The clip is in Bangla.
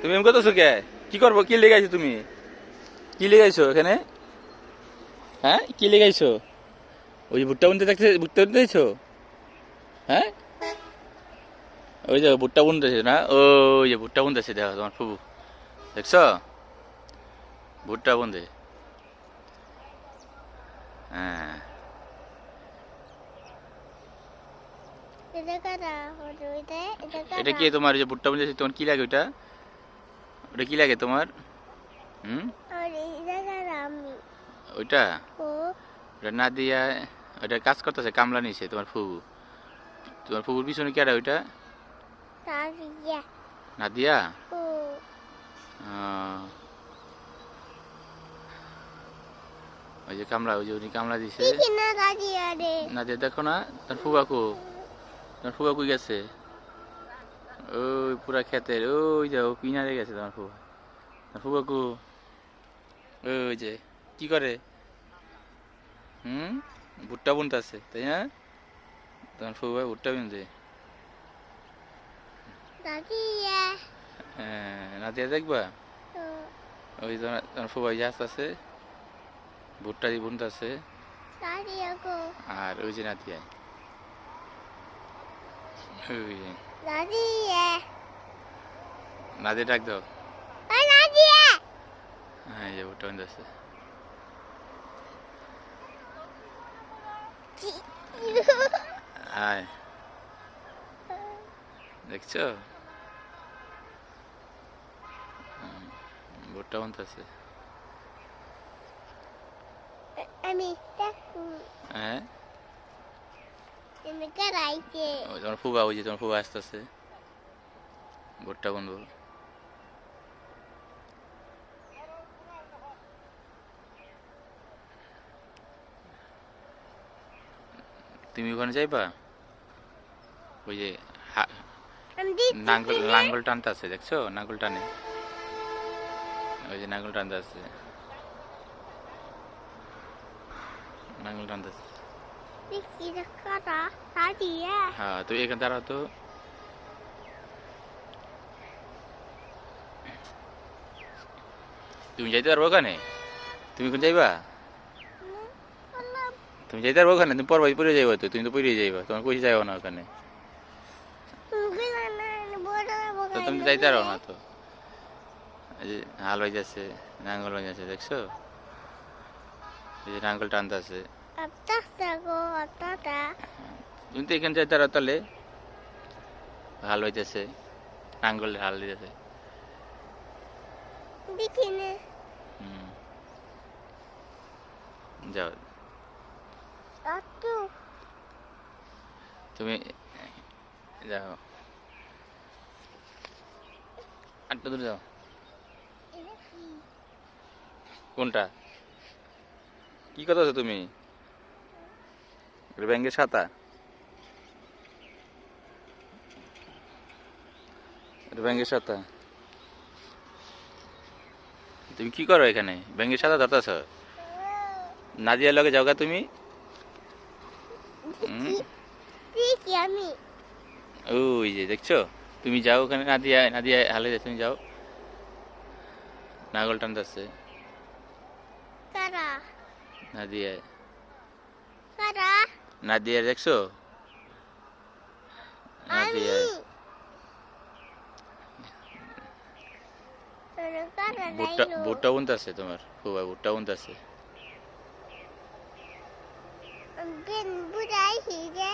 তুমি এম করতেছো কে? কি করবো? কি লেগাইছো তুমি? কি লেগাইছো এখানে? হ্যাঁ, কি লেগাইছো? ওই ভুট্টা বুনতে দেখতে, ভুট্টা বুনতে দেখছো? হ্যাঁ, ওই যে ভুট্টা বুনতেছে না, ওই যে ভুট্টা বুনতেছে, দেখো তোমার ফুবু, দেখছো? ভুট্টা বুনতে। হ্যাঁ। এটা কারা ওইটা এটা এটা কারা কি তোমার, যে ভুট্টা বুনতেছে, তোমার কি লাগে ওইটা? ওটা কি লাগে তোমার? হুম? আর এটা কারা আমি ওইটা, ও ওটা না দিয়া, ওইটা কাজ করতেছে, কামলা নিছে তোমার ফুবু। তোমার ফুবুর পিছনে কি আর ওইটা? তাজিয়া না দিয়া। ও ওই যে কামলা, ওই যে উনি কামলা দিছে। কি না তাজিয়া রে না দিয়ে দেখো না, তোর ফুবাকু, তোমার ফুবা কই গেছে? ওই পুরা ক্ষেতের ওই যে ও কিনারে গেছে তোমার ফুবা। তোমার ফুবাকু ওই যে কি করে? হুম, ভুট্টা বুনতেছে তাই না? তোমার ফুবা ভুট্টা বুনছে। তাজিয়া হ্যাঁ, না দিয়ে দেখবা। ও ওই তোমার ফুবা যে আসতেছে, ভুট্টা দিয়ে বুনতেছে। তাজিয়া গো আর ওই যে না দিয়ে, ওই যে তাজিয়া না দিয়ে ডাক দাও। ওই তাজিয়া হ্যাঁ, এই যে ভুট্টা বুনতেছে। আয়, দেখছো? ভুট্টা বুনতেছে। আমি দেখু হ্যাঁ, তুমি কারাইছে ওই তোমার ফুবা, ওই যে তোমার ফুবা আসতেছে, ভুট্টা বুনবো। তুমি ওখানে যাইবা? ওই যে আমি দিচ্ছি নাঙ্গল, না লাঙ্গল টানতে আছে, দেখছো? নাঙ্গল টানে, ওই যে নাঙ্গল টানতে আছে, নাঙ্গল টানতে আছে। দিচ্ছি না কারা তাজিয়া হ্যাঁ, তো এখানে দাঁড়াও তো। তুমি যাইতে পারবো ওখানে? তুমি কোন যাইবা? বললাম তুমি যাইতে পারবো ওখানে? তুমি পরে পরে যাইবা তো, তুমি তো পরে যাইবা, তোমার কইছে যাইবো না ওখানে। তুমি না বড় তো বগাই তুমি তো যাইতে পারো না তো। এই যে হাল বাইতেছে, নাঙ্গল বাইতেছে, দেখছো? এই যে নাঙ্গল টানতে আছে। আত্তা গো আত্তা তুমি তো এখানে যাইতে পারো তাহলে। হাল বাইতেছে, নাঙ্গল হাল দিতেছে। দেখি না হুম, যাও আত্তু তুমি, যাও আটটা দূরে যাও। কোনটা? কি কথা আছে তুমি? ব্যাঙ্গের ছাতা? ব্যাঙ্গের ছাতা? তুমি কি করো এখানে? ব্যাঙ্গের ছাতা ধরতেছ? নাদিয়ার লগে যাওগা তুমি? হুম? দেখি আমি ওই যে দেখছো? তুমি যাও ওখানে, নাদিয়া, নাদিয়া হালে যাচ্ছে, তুমি যাও। নাগল টানতেছে কারা নাদিয়া। কারা নাদিয়া দেখছো? আমি নাদিয়া কারা ভুট্টা, লাইলো ভুট্টা বুনতেছে তোমার খুবই, ভুট্টা বুনতেছে। বেন বুঝাইছি যে